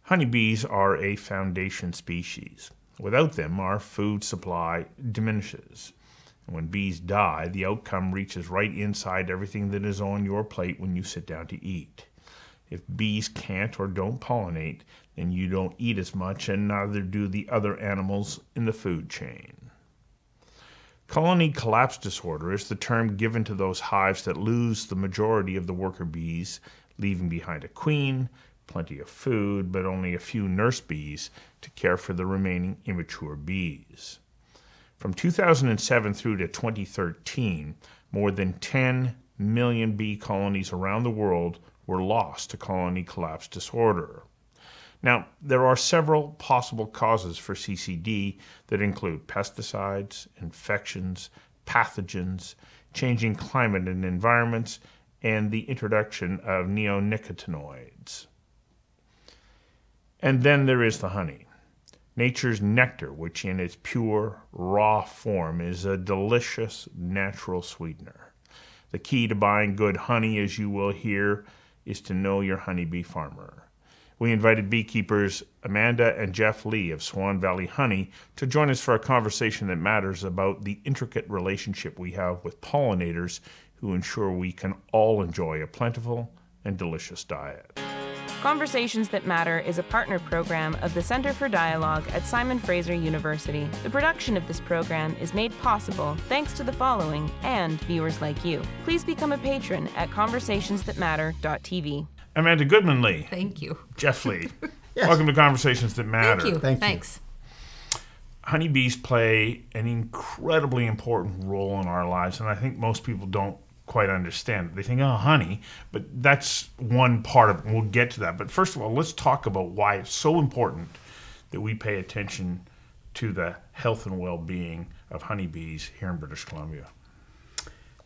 Honeybees are a foundation species. Without them, our food supply diminishes. And when bees die, the outcome reaches right inside everything that is on your plate when you sit down to eat. If bees can't or don't pollinate, then you don't eat as much, and neither do the other animals in the food chain. Colony collapse disorder is the term given to those hives that lose the majority of the worker bees, leaving behind a queen, plenty of food, but only a few nurse bees to care for the remaining immature bees. From 2007 through to 2013, more than 10 million bee colonies around the world were lost to colony collapse disorder. Now, there are several possible causes for CCD that include pesticides, infections, pathogens, changing climate and environments, and the introduction of neonicotinoids. And then there is the honey, nature's nectar, which in its pure, raw form is a delicious natural sweetener. The key to buying good honey, as you will hear, is to know your honeybee farmer. We invited beekeepers Amanda and Jeff Lee of Swan Valley Honey to join us for a conversation that matters about the intricate relationship we have with pollinators who ensure we can all enjoy a plentiful and delicious diet. Conversations That Matter is a partner program of the Center for Dialogue at Simon Fraser University. The production of this program is made possible thanks to the following and viewers like you. Please become a patron at conversationsthatmatter.tv. Amanda Goodman Lee. Thank you. Jeff Lee. Yes. Welcome to Conversations That Matter. Thank you. Thank you. Thanks. Honeybees play an incredibly important role in our lives, and I think most people don't quite understand it. They think, oh, honey, but that's one part of it, and we'll get to that. But first of all, let's talk about why it's so important that we pay attention to the health and well-being of honeybees here in British Columbia.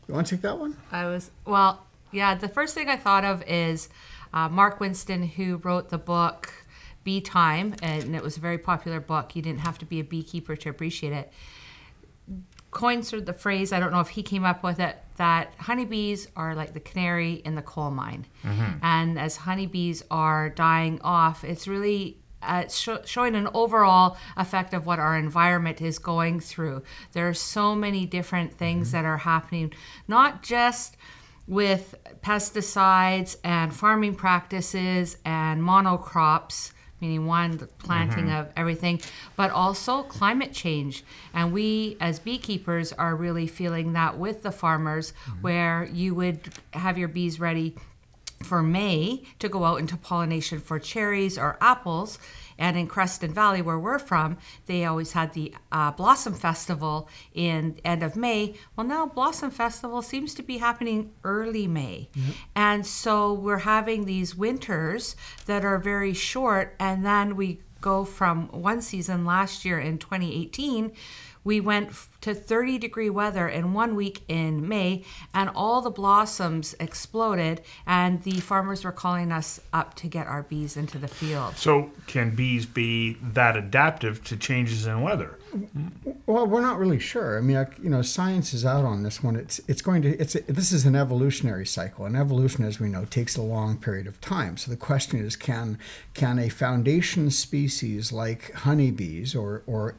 You want to take that one? The first thing I thought of is Mark Winston, who wrote the book Bee Time, and it was a very popular book. You didn't have to be a beekeeper to appreciate it. Coined sort of the phrase, I don't know if he came up with it, that honeybees are like the canary in the coal mine. Mm-hmm. And as honeybees are dying off, it's really showing an overall effect of what our environment is going through. There are so many different things that are happening, not just with pesticides and farming practices and monocrops, meaning the planting of everything, but also climate change. And we as beekeepers are really feeling that with the farmers, where you would have your bees ready for May to go out into pollination for cherries or apples. And in Creston Valley, where we're from, they always had the Blossom Festival in end of May. Well, now Blossom Festival seems to be happening early May. Mm-hmm. And so we're having these winters that are very short. And then we go from one season last year in 2018, we went to 30-degree weather in 1 week in May, and all the blossoms exploded, and the farmers were calling us up to get our bees into the field. So can bees be that adaptive to changes in weather? Well, we're not really sure. I mean, science is out on this one. This is an evolutionary cycle, and evolution, as we know, takes a long period of time. So the question is, can a foundation species like honeybees or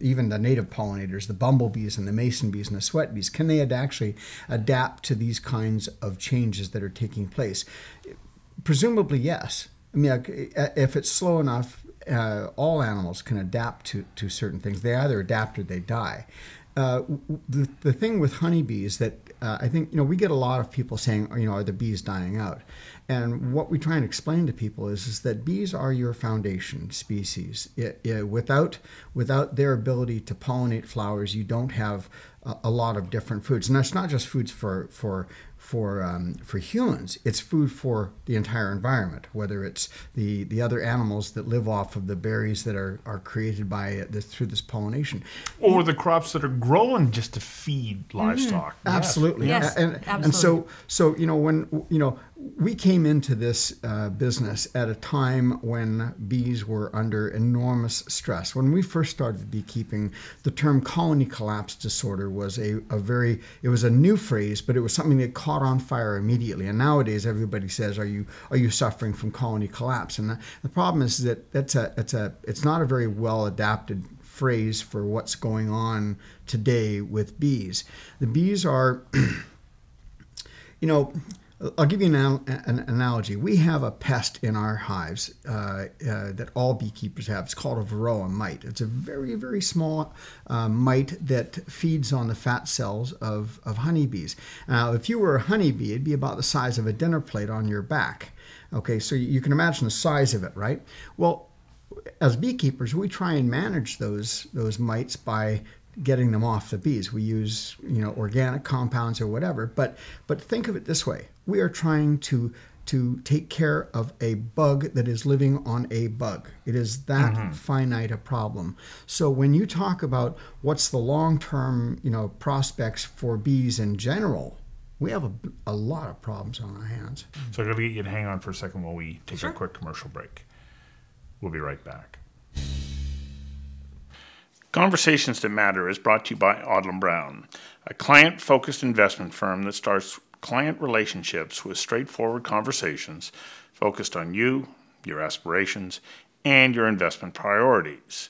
even the native pollinators, the bumblebees and the mason bees and the sweat bees, can they actually adapt to these kinds of changes that are taking place? Presumably, yes. I mean, if it's slow enough, all animals can adapt to certain things. They either adapt or they die. The thing with honeybees that I think, we get a lot of people saying, are the bees dying out? And what we try and explain to people is that bees are your foundation species. Without their ability to pollinate flowers, you don't have a lot of different foods. And that's not just foods for humans. It's food for the entire environment, whether it's the other animals that live off of the berries that are created through this pollination. Or the crops that are grown just to feed livestock. Absolutely. Yes, and absolutely. so when we came into this business at a time when bees were under enormous stress. When we first started beekeeping, the term colony collapse disorder was it was a new phrase, but it was something that caught on fire immediately. And nowadays everybody says, are you suffering from colony collapse? And the problem is that it's not a very well adapted phrase for what's going on today with bees. The bees are, I'll give you an analogy. We have a pest in our hives that all beekeepers have. It's called a varroa mite. It's a very, very small mite that feeds on the fat cells of honeybees. Now, if you were a honeybee, it'd be about the size of a dinner plate on your back. Okay, so you can imagine the size of it, right? Well, as beekeepers, we try and manage those mites by getting them off the bees. We use organic compounds or whatever, but think of it this way. We are trying to take care of a bug that is living on a bug. It is that finite a problem. So when you talk about what's the long-term prospects for bees in general, we have a lot of problems on our hands. So I'm going to get you to hang on for a second while we take a quick commercial break. We'll be right back. Conversations That Matter is brought to you by Odlum Brown, a client-focused investment firm that starts client relationships with straightforward conversations focused on you, your aspirations, and your investment priorities.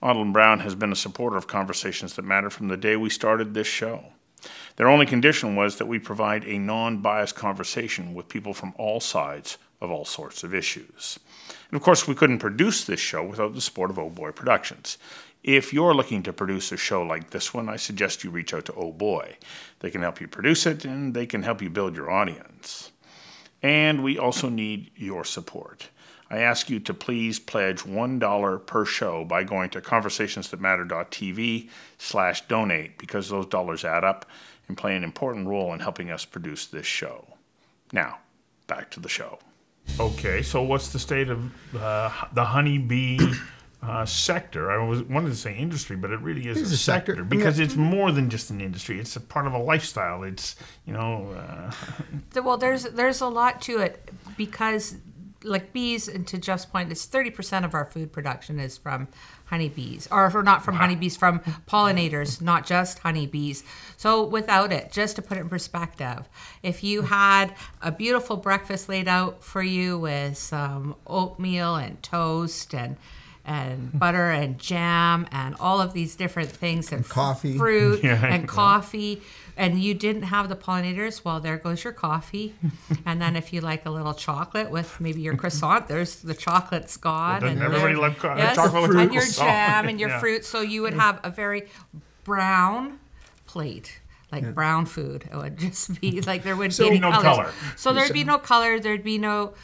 Odlum Brown has been a supporter of Conversations That Matter from the day we started this show. Their only condition was that we provide a non-biased conversation with people from all sides of all sorts of issues. And of course, we couldn't produce this show without the support of Oh Boy Productions. If you're looking to produce a show like this one, I suggest you reach out to Oh Boy. They can help you produce it, and they can help you build your audience. And we also need your support. I ask you to please pledge $1 per show by going to conversationsthatmatter.tv/donate, because those dollars add up and play an important role in helping us produce this show. Now, back to the show. Okay, so what's the state of the honeybee sector? I wanted to say industry, but it really is a sector because it's more than just an industry. It's a part of a lifestyle. It's Well, there's a lot to it because, like bees, and to Jeff's point, it's 30% of our food production is from honeybees, or not from honeybees, from pollinators, not just honeybees. So without it, just to put it in perspective, if you had a beautiful breakfast laid out for you with some oatmeal and toast and butter and jam and all of these different things and coffee, fruit and coffee, and you didn't have the pollinators, well, there goes your coffee. And then if you like a little chocolate with maybe your croissant, there's the chocolate's gone. Well, and everybody love chocolate with and your croissant. jam and your fruit. So you would have a very brown plate. Like brown food. It would just be like there wouldn't be any no colors. color. So there'd be no color, there'd be no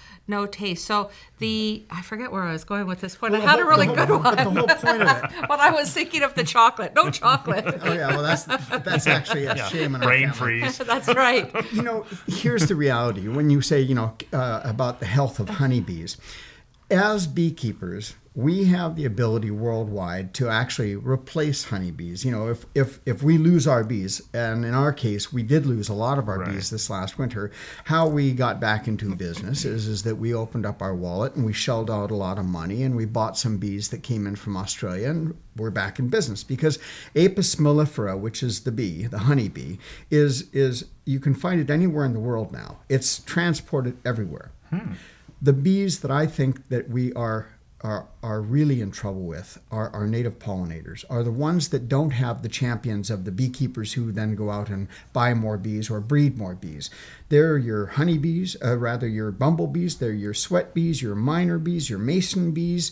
taste. So I forget where I was going with this point. I had a really good one. The whole point of it. Well, I was thinking of the chocolate. No chocolate. Oh yeah, well that's actually a shame in our Brain family. freeze. That's right. Here's the reality. When you say, about the health of honeybees, as beekeepers, we have the ability worldwide to actually replace honeybees. If we lose our bees, and in our case, we did lose a lot of our bees this last winter, how we got back into business is that we opened up our wallet and we shelled out a lot of money and we bought some bees that came in from Australia, and we're back in business because Apis mellifera, which is the bee, the honeybee, is you can find it anywhere in the world now. It's transported everywhere. The bees that I think that we are really in trouble with are native pollinators, are the ones that don't have the champions of the beekeepers who then go out and buy more bees or breed more bees. They're your honeybees, your bumblebees, they're your sweat bees, your miner bees, your mason bees,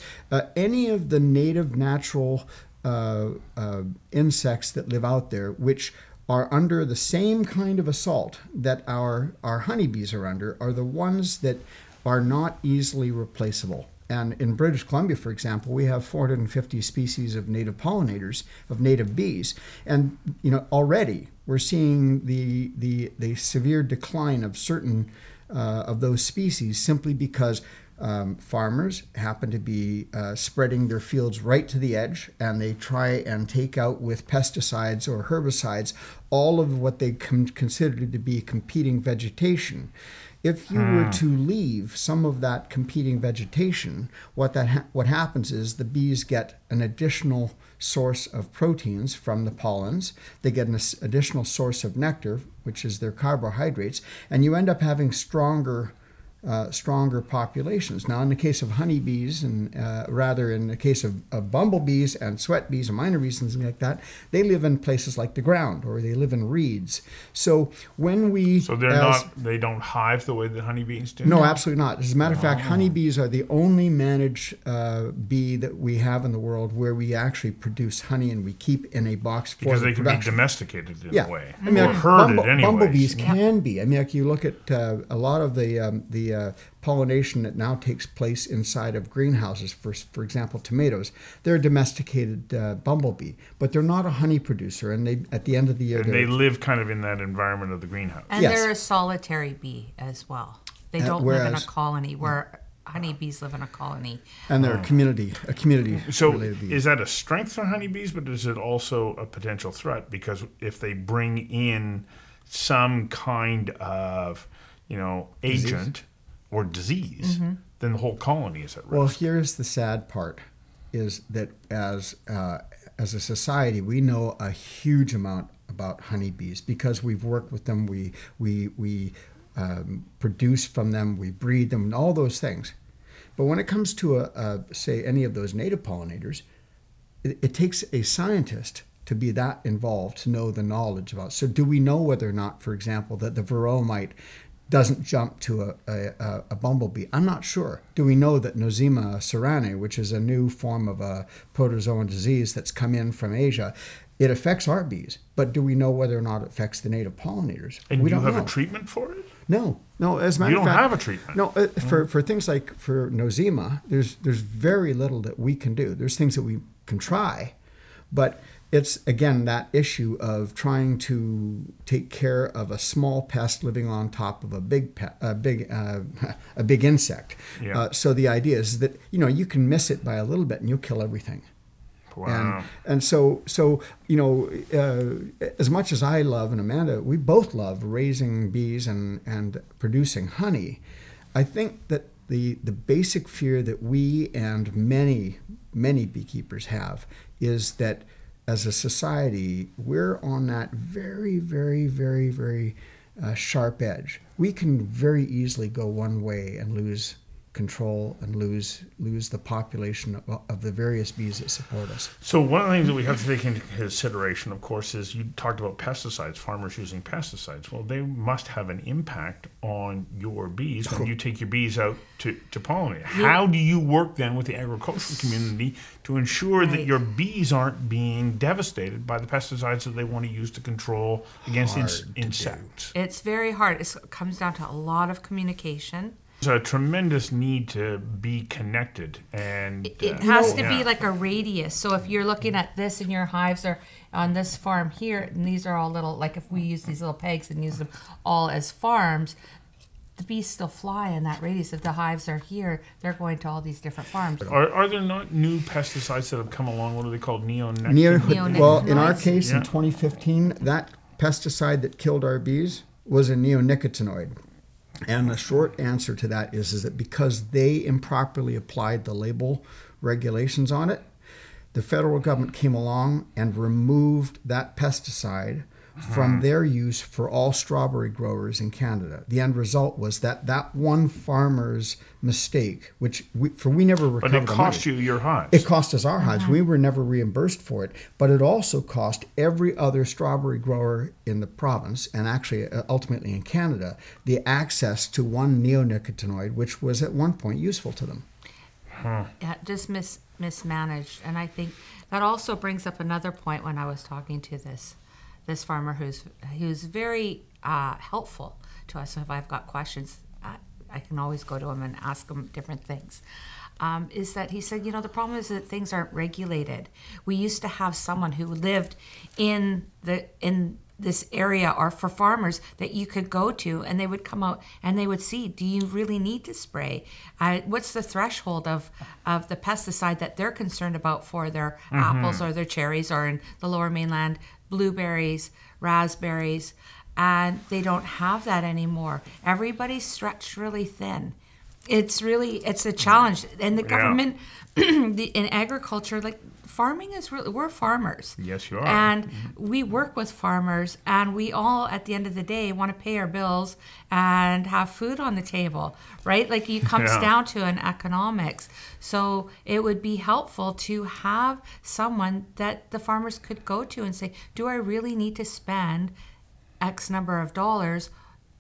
any of the native natural insects that live out there, which are under the same kind of assault that our honeybees are under, are the ones that are not easily replaceable. And in British Columbia, for example, we have 450 species of native pollinators, of native bees. And already we're seeing the severe decline of certain of those species simply because farmers happen to be spreading their fields right to the edge, and they try and take out with pesticides or herbicides all of what they consider to be competing vegetation. If you were to leave some of that competing vegetation, what happens is the bees get an additional source of proteins from the pollens. They get an additional source of nectar, which is their carbohydrates, and you end up having stronger populations. Now, in the case of honeybees, and rather in the case of bumblebees and sweat bees and minor bees and things like that, they live in places like the ground, or they live in reeds. So when we... So they don't hive the way that honeybees do? No, absolutely not. As a matter of fact, honeybees are the only managed bee that we have in the world where we actually produce honey and we keep in a box for because the they can production. be domesticated in a way. I mean, or herded anyways. bumblebees can be. I mean, like you look at a lot of the pollination that now takes place inside of greenhouses, for example, tomatoes. They're a domesticated bumblebee, but they're not a honey producer. And they, at the end of the year, And they live kind of in that environment of the greenhouse. And they're a solitary bee as well. They don't live in a colony where honeybees live in a colony. And they're a community So related bee. is that a strength for honeybees, but is it also a potential threat? Because if they bring in some kind of, agent or disease, then the whole colony is at risk. Well, here's the sad part, is that as a society, we know a huge amount about honeybees because we've worked with them, we produce from them, we breed them, and all those things. But when it comes to, say, any of those native pollinators, it takes a scientist to be that involved to know the knowledge about. So do we know whether or not, for example, that the varroamite doesn't jump to a bumblebee? I'm not sure. Do we know that Nosema ceranae, which is a new form of a protozoan disease that's come in from Asia, it affects our bees? But do we know whether or not it affects the native pollinators? And we do you don't have know. a treatment for it? No. As a matter You of don't fact, have a treatment. No, for things like for Nosema, there's very little that we can do. There's things that we can try, but it's again that issue of trying to take care of a small pest living on top of a big insect. Yeah. So the idea is that you can miss it by a little bit and you'll kill everything. Wow. And so as much as I love, and Amanda, we both love raising bees and producing honey, I think that the basic fear that we and many beekeepers have is that as a society, we're on that very, very, very, very sharp edge. We can very easily go one way and lose control and lose the population of the various bees that support us. So one of the things that we have to take into consideration, of course, is you talked about pesticides, farmers using pesticides. Well, they must have an impact on your bees when you take your bees out to pollinate. How do you work then with the agricultural community to ensure that your bees aren't being devastated by the pesticides that they want to use to control against insects? It's very hard. It comes down to a lot of communication. There's a tremendous need to be connected, and it has to be like a radius. So if you're looking at this and your hives are on this farm here, and these are all little, like if we use these little pegs and use them all as farms, the bees still fly in that radius. If the hives are here, they're going to all these different farms. Are there not new pesticides that have come along? What are they called? Neonicotinoids? Well, in our case, in 2015, that pesticide that killed our bees was a neonicotinoid. And the short answer to that is that because they improperly applied the label regulations on it, the federal government came along and removed that pesticide from their use for all strawberry growers in Canada. The end result was that one farmer's mistake, which we never recovered. But it cost you your hives. It cost us our hives. We were never reimbursed for it, but it also cost every other strawberry grower in the province, and actually ultimately in Canada, the access to one neonicotinoid, which was at one point useful to them. Yeah, just mismanaged. And I think that also brings up another point when I was talking to this farmer who's very helpful to us. So if I've got questions, I can always go to him and ask him different things. Is that he said, the problem is that things aren't regulated. We used to have someone who lived in this area, or for farmers that you could go to, and they would come out and they would see, do you really need to spray? What's the threshold of the pesticide that they're concerned about for their apples or their cherries, or in the Lower Mainland, blueberries, raspberries? and they don't have that anymore. Everybody's stretched really thin. It's a challenge. And the government, in agriculture, like farming is really, we're farmers. Yes, you are. And we work with farmers, and we all, at the end of the day, want to pay our bills and have food on the table, right? Like it comes down to an economics. So it would be helpful to have someone that the farmers could go to and say, do I really need to spend X number of dollars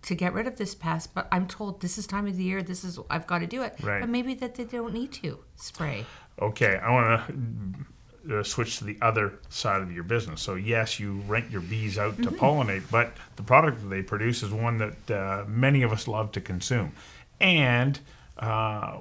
to get rid of this pest? But I'm told this is time of the year, I've got to do it. Right. But maybe that they don't need to spray. Okay, I want to switch to the other side of your business. So yes, you rent your bees out to pollinate, but the product that they produce is one that many of us love to consume. And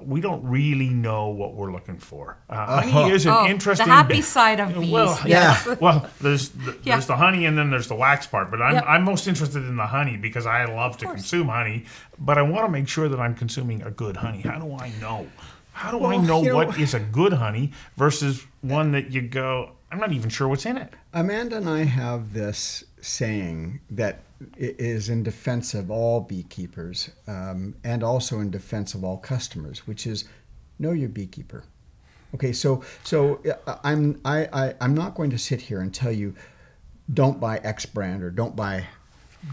we don't really know what we're looking for. Honey is an interesting... The happy side of bees. Well, yes. Well, there's the honey and then there's the wax part. But I'm most interested in the honey because I love to consume honey. But I want to make sure that I'm consuming a good honey. How do I know? How do I know what is a good honey versus one that you go, I'm not even sure what's in it? Amanda and I have this saying that is in defense of all beekeepers and also in defense of all customers, which is know your beekeeper. Okay, so I'm not going to sit here and tell you don't buy X brand or don't buy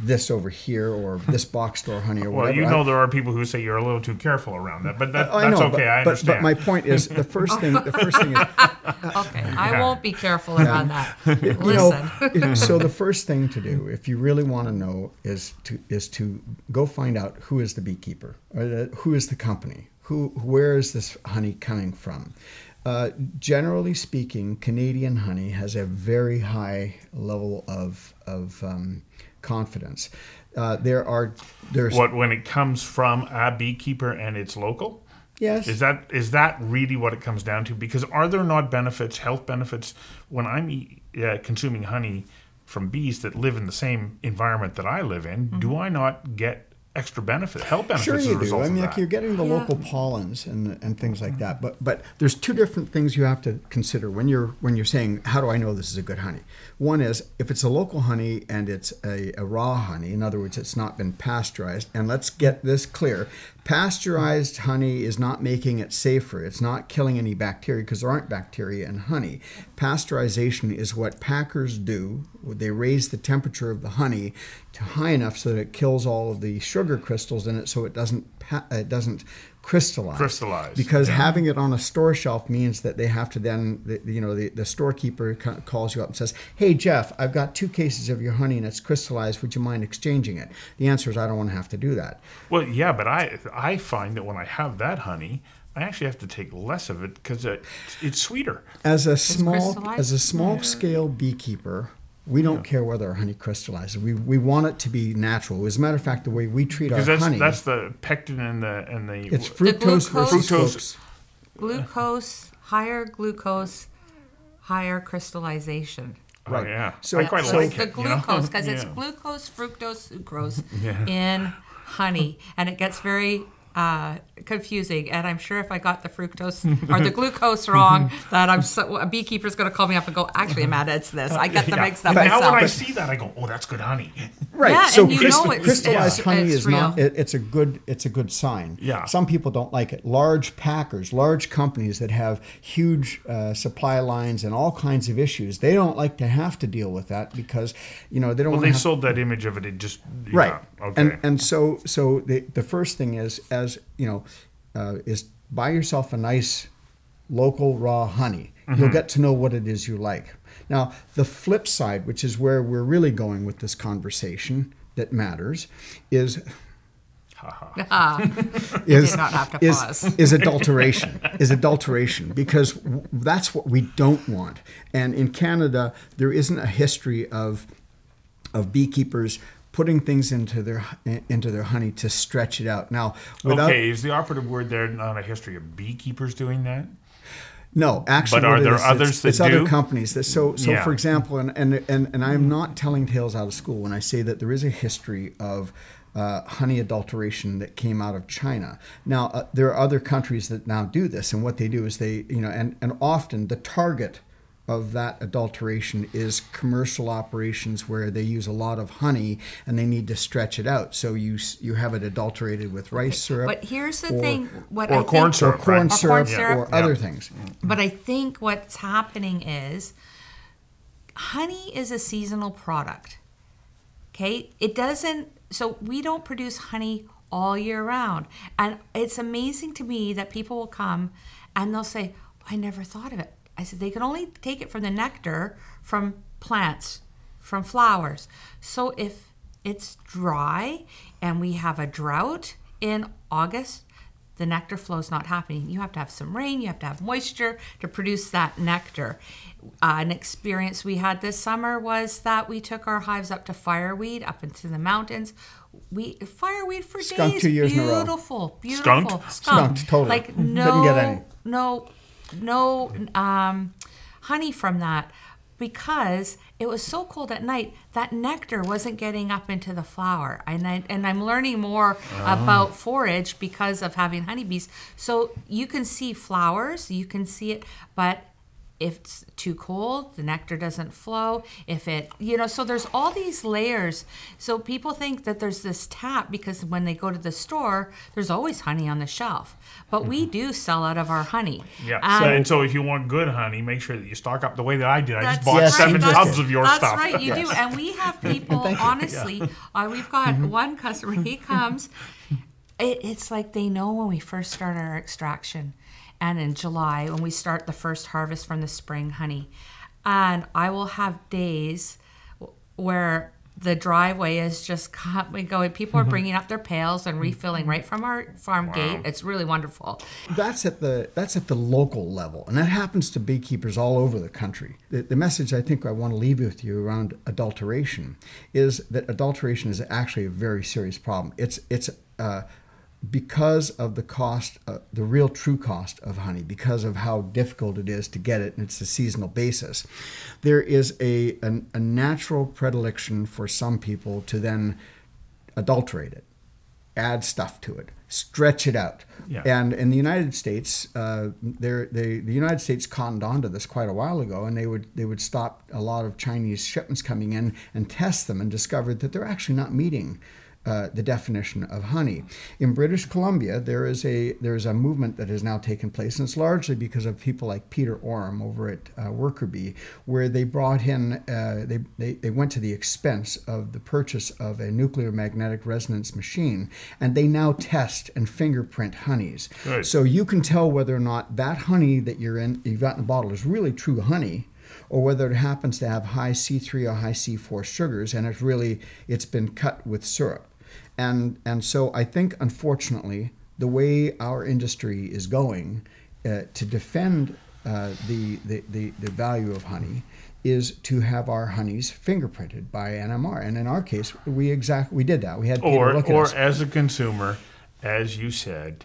this over here or this box store honey or whatever. Well, you know there are people who say you're a little too careful around that, but that's I know, okay. I understand. But my point is the first thing is okay, I won't be careful around that. Listen. So the first thing to do, if you really want to know, is to go find out who is the beekeeper, or who is the company, where is this honey coming from. Generally speaking, Canadian honey has a very high level of confidence. There's when it comes from a beekeeper and it's local? Yes. Is that really what it comes down to? Because are there not health benefits, when I'm consuming honey from bees that live in the same environment that I live in? Do I not get extra health benefits? Sure you as a result do. I mean, of like you're getting the local pollens and things like that. But there's two different things you have to consider when you're saying, how do I know this is a good honey? One is if it's a local honey and it's a raw honey, in other words, it's not been pasteurized. And let's get this clear. Pasteurized honey is not making it safer. It's not killing any bacteria because there aren't bacteria in honey. Pasteurization is what packers do. They raise the temperature of the honey to high enough so that it kills all of the sugar crystals in it, so it doesn't crystallize. Because having it on a store shelf means that they have to then, the storekeeper calls you up and says, hey, Jeff, I've got 2 cases of your honey and it's crystallized. Would you mind exchanging it? The answer is I don't want to have to do that. Well, yeah, but I find that when I have that honey, I actually have to take less of it because it's sweeter. As a small scale beekeeper, we don't care whether our honey crystallizes. We want it to be natural. As a matter of fact, the way we treat our honey... That's the pectin and the... It's fructose versus fructose. Glucose, higher crystallization. Right. Oh, yeah. So I quite like the it. glucose, because it's glucose, fructose, sucrose in honey. And it gets very confusing. And I'm sure if I got the fructose or the glucose wrong, that a beekeeper's going to call me up and go, actually, Amanda, it's this. I get them mixed up myself. Now when I see that, I go, oh, that's good honey. Right. Yeah, so and crystallized honey is real. not. It's a good sign. Yeah. Some people don't like it. Large packers, large companies that have huge supply lines and all kinds of issues, they don't like to have to deal with that because they don't. Well, they sold that image of it. It just right. Okay. And so the first thing is is buy yourself a nice local raw honey. You'll get to know what it is you like. Now, the flip side, which is where we're really going with this conversation that matters, is did not have to pause. Is adulteration. Is adulteration, because that's what we don't want. And in Canada, there isn't a history of beekeepers putting things into their honey to stretch it out. Now, is the operative word there not a history of beekeepers doing that? No, actually, but are there others that it's do? Other companies that so for example, and I'm not telling tales out of school when I say that there is a history of honey adulteration that came out of China. Now, there are other countries that now do this, and what they do is they, and often the target of that adulteration is commercial operations where they use a lot of honey and they need to stretch it out. So you have it adulterated with rice syrup. But here's the thing: or corn syrup, or corn right? syrup, syrup. or other things. But I think what's happening is honey is a seasonal product. Okay, it doesn't. So we don't produce honey all year round, and it's amazing to me that people will come and they'll say, "I never thought of it." I said they can only take it from the nectar from plants, from flowers. So if it's dry and we have a drought in August, the nectar flow is not happening. You have to have some rain, you have to have moisture to produce that nectar. An experience we had this summer was that we took our hives up to fireweed, up into the mountains. Fireweed for Skunk days. 2 years in a row. Beautiful, beautiful. Skunked, totally. Like Didn't get any. no honey from that, because it was so cold at night that nectar wasn't getting up into the flower. And I'm learning more about forage because of having honeybees. So you can see flowers, you can see it, but if it's too cold, the nectar doesn't flow. If it, so there's all these layers. So people think that there's this tap because when they go to the store, there's always honey on the shelf. But we do sell out of our honey. Yeah. And so if you want good honey, make sure that you stock up the way that I did. I just bought That's 7 right. tubs of your stuff. That's right, you do. And we have people, honestly, we've got one customer, he comes, it's like they know when we first start our extraction. And in July, when we start the first harvest from the spring honey. And I will have days where the driveway is just going. People are bringing up their pails and refilling right from our farm gate. It's really wonderful. That's at the local level, and that happens to beekeepers all over the country. The message I think I want to leave with you around adulteration is that adulteration is actually a very serious problem. It's because of the cost, the real true cost of honey, because of how difficult it is to get it, and it's a seasonal basis, there is a natural predilection for some people to then adulterate it, add stuff to it, stretch it out. Yeah. And in the United States, the United States cottoned onto this quite a while ago, and they would stop a lot of Chinese shipments coming in and test them, and discovered that they're actually not meeting the definition of honey. In British Columbia, there is a movement that has now taken place, and it's largely because of people like Peter Orem over at Worker Bee, where they brought in, they went to the expense of the purchase of a nuclear magnetic resonance machine, and they now test and fingerprint honeys. Good. So you can tell whether or not that honey that you've got in the bottle is really true honey, or whether it happens to have high C3 or high C4 sugars, and it's been cut with syrup. And so I think, unfortunately, the way our industry is going to defend the value of honey is to have our honeys fingerprinted by NMR. And in our case, we did that. We had Peter look at us. Or as a consumer, as you said,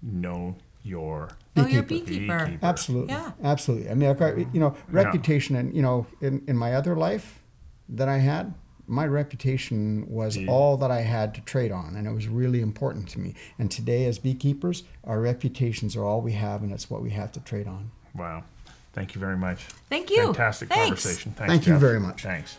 know your beekeeper. Absolutely. Yeah. Absolutely. I mean, reputation, and in my other life that I had, my reputation was all that I had to trade on, and it was really important to me. And today, as beekeepers, our reputations are all we have, and it's what we have to trade on. Wow. Thank you very much. Thank you. Fantastic Thanks. conversation. Thanks, Thank you Jeff. very much. Thanks.